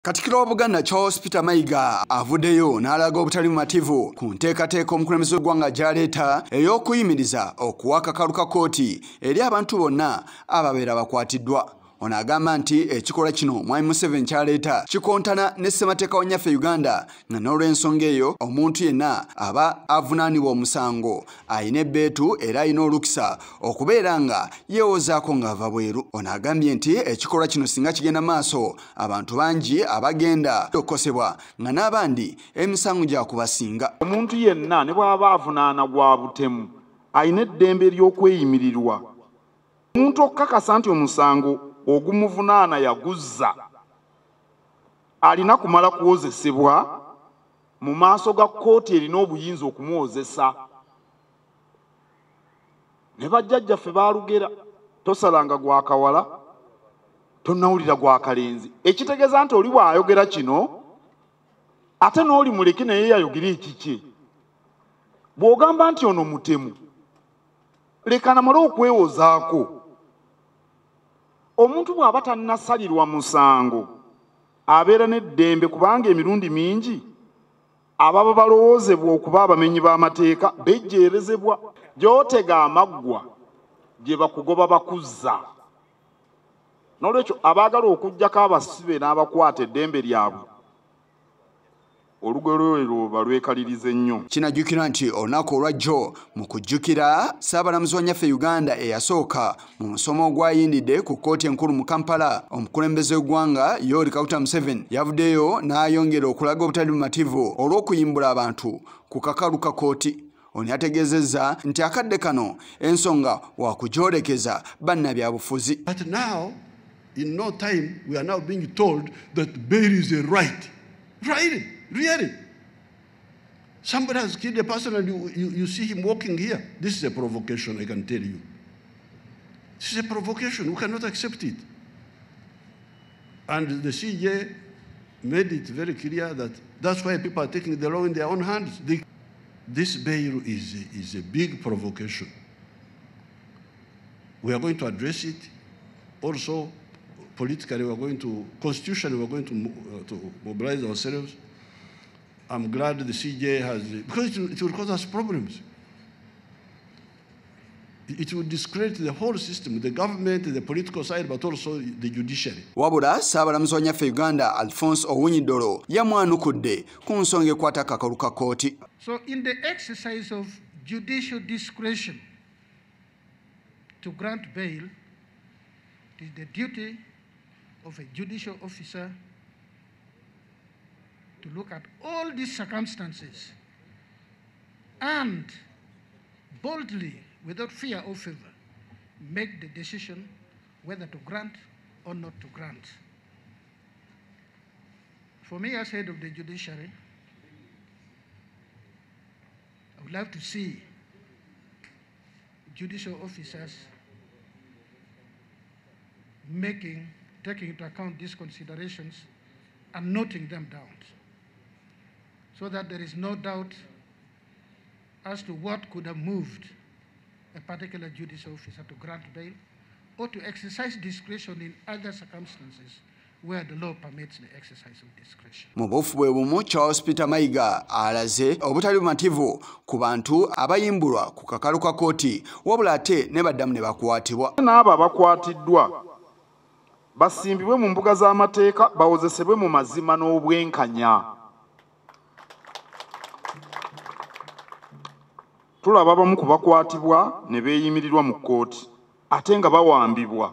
Katikkiro wa Buganda Charles Peter Mayiga avuddeyo n'alaga obutali bumativu ku nteekateeka omukulembeze w'eggwanga gy'aleeta ey'okuyimiriza okuwa akakalu ka kkooti eri abantu bonna ababeera bakwatiddwa. Ono agamba nti ekikolwa kino Mwami Museveni kyaleeta kikontana ne ssemateeka wa nnyaffe Uganda nga n'olw'ensonga eyo omuntu yenna aba avunaanibwa omusango ayina ebbeetu era ayina olukisa okubeera nga yeewozaako ng'ava bweru. Ono agambye nti ekikolwa kino singa kigenda maaso abantu bangi abagenda okukosebwa nga n'abandi emisango gya kubasinga. Omuntu yenna ne bw'aba avunaana gwa butemu ayina eddembe ery'okweyimirirwa. Omuntu okukakasa nti omusango ogumuvunaana yaguzza alina kumala kuwozesebwa mu maaso ga kkooti erina obuyinza okumuwozesa. Ne bajjajjaffe baalugera tosalanga gwa kawala tonnawulira gwa kalenzi, ekitegeeza nti oli bw'ayogera kino ate n'oli muleke naye yayogera ekikye. Bw'ogamba nti ono mutemu leka namale okwewozaako. Omuntu bw'aba tannasalirwa musango abeera n'eddembe kubanga emirundi mingi ababa balowoozebwa okuba abamenyi b'amateeka bejjeerezebwa. Gy'otega amaggwa gye bakugoba bakuzza. N'olwekyo abaagala okuggyako abasibe n'abakwata eddembe lyabwe olugero balwekaliriza ennyo. Kinajjukirwa nti olunaku olwajjo mu kujjukira Ssaabalamuzi wa nnyaffe Uganda eyasooka mu musomo ogwayindidde ku kkooti enkulu mu Kampala, omukulembeze w'eggwanga Yoweri Kaguta Museveni yavuddeyo n'ayongera okulaga obutali bumativu olw'okuyimbula abantu ku kakalu ka kkooti. Ono yategeezezza nti akadde kano ensonga wa kugyolekeza bannabyabufuzi. But now, in no time, we are now being told that bail is a right. Right? Really? Somebody has killed a person and you see him walking here. This is a provocation, I can tell you. This is a provocation. We cannot accept it. And the CJ made it very clear that that's why people are taking the law in their own hands. This bail is a big provocation. We are going to address it. Also, politically, we are going to, constitutionally, we are going to mobilize ourselves. I'm glad the CJ has, because it will cause us problems. It will discredit the whole system, the government, the political side, but also the judiciary. Wabula Ssaabalamuzi wa nnyaffe Uganda Alphonse Owunyidolo yamwanukudde ku nsonga ekwata akakalu ka kkooti. So in the exercise of judicial discretion to grant bail, it is the duty of a judicial officer to look at all these circumstances and boldly, without fear or favor, make the decision whether to grant or not to grant. For me, as head of the judiciary, I would like to see judicial officers taking into account these considerations and noting them down, so that there is no doubt as to what could have moved a particular judicial officer to grant bail or to exercise discretion in other circumstances where the law permits the exercise of discretion. Mu bufu bwe bumu Charles Peter Mayiga alaze obutali bumativu ku bantu abayimbulwa ku kakalu ka kkooti wabula ate ne baddamu ne bakwatibwa. N'abo abakwatiddwa basimbibwe mu mbuga z'amateeka bawozesebwe mu mazima n'obwenkanya. Tulaba abamu ku bakwatibwa ne beeyimirirwa mu kkooti ate nga bawambibwa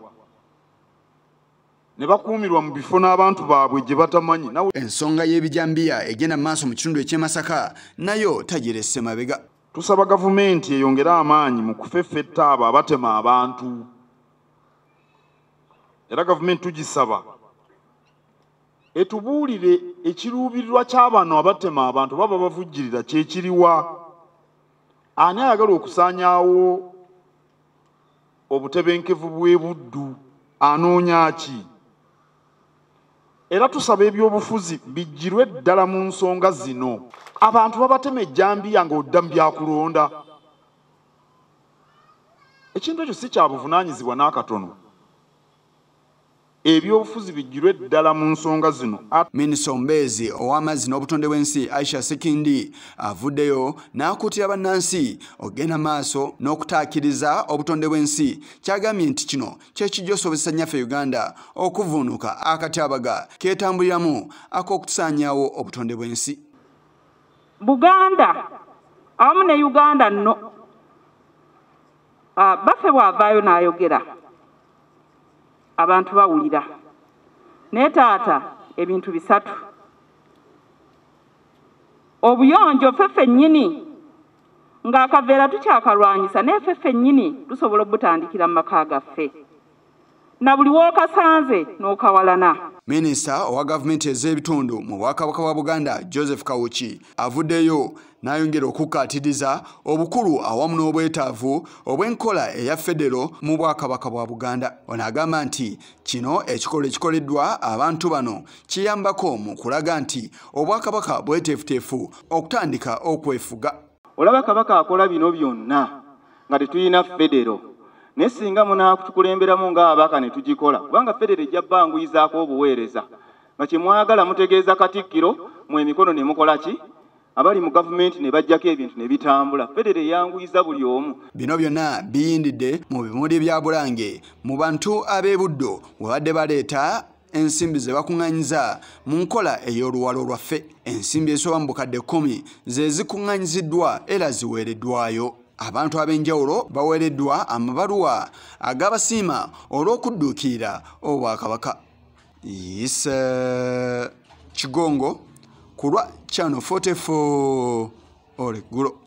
ne bakuumirwa mu bifo n'abantu baabwe gye batamanyi. Ensonga y'ebijambiya egenda mu maaso mu kitundu eky'e Masaka nayo tagiresse mabega. Tusaba gavumenti eyongere amaanyi mu kufeffetta abo abatema abantu. Era gavumenti tugisaba etubuulire ekiruubirirwa ky'abano abatema abantu baba bavujjirira kyekiriwa. Ani ayagala okusaanyaawo obutebenkevu bw'e Buddu anoonya ki? Era tusaba ebyobufuzi bijjirwe ddala mu nsonga zino. Abantu babatema ejjambiya ng'odda mu byakulonda. Ekintu ekyo si kya buvunaanyizibwa n'akatono. ebyobufuzi bijjirwe ddala mu nsonga zino. Minisita omubeezi ow'amazzi n'obutonde bw'ensi Aisha Sekindi avuddeyo n'akuutira bannansi okugenda maaso n'okutaakiriza obutonde bw'ensi. Kyagambye nti kino kye kijja osobozesa nnyaffe Uganda okuvuunuka akatyabaga keetambuliramu ak'okutusaanyaawo obutonde bw'ensi. Buganda awamu ne Uganda nno baffe bw'avaayo n'ayogera abantu bawulira. Ne taata ebintu bisatu. Obuyonjo ffeffe nnyini ng'akaveera tukyakalwanyisa naye ffeffe nnyini tusobola obutandikira mu maka gaffe. Na buli w'okasanze n'okawalana. Minisita owa gavumenti ez'ebitundu mu Bwakabaka bwa Buganda Joseph Kawuki avuddeyo n'ayongera okukkaatiriza obukulu awamu n'obwetaavu obw'enkola eya federo mu Bwakabaka bwa Buganda. Ono agamba nti kino ekikolwa ekikoleddwa abantu bano kiyambako mu kulaga nti Obwakabaka bweteefuteefu okutandika okwefuga. Olaba Kabaka akola bino byonna nga tetuyina federo. Ne singa munaakutukulemberamu ng'abaka ne tugikola kubanga federo ejja banguyizaako obuweereza nga kye mwagala mutegeeza Katikkiro mu emikono ne mukola ki abali mu gavumenti ne bajjako ebintu ne bitambula. Federo eyanguyiza buli omu. Bino byonna biyindidde mu bimuli bya Bulange mu bantu ab'ebuddo we badde baleeta ensimbi ze bakuŋŋanyiza mu nkola ey'oluwalo lwaffe. Ensimbi ezisoba mu bukadde 10 ze zikuŋŋanyiziddwa era ziweereddwayo. Abantu ab'enjawulo baweereddwa amabaluwa agabasiima olw'okudduukirira Obwakabaka. Kigongo ku lwa Channel 44 Oleggulo.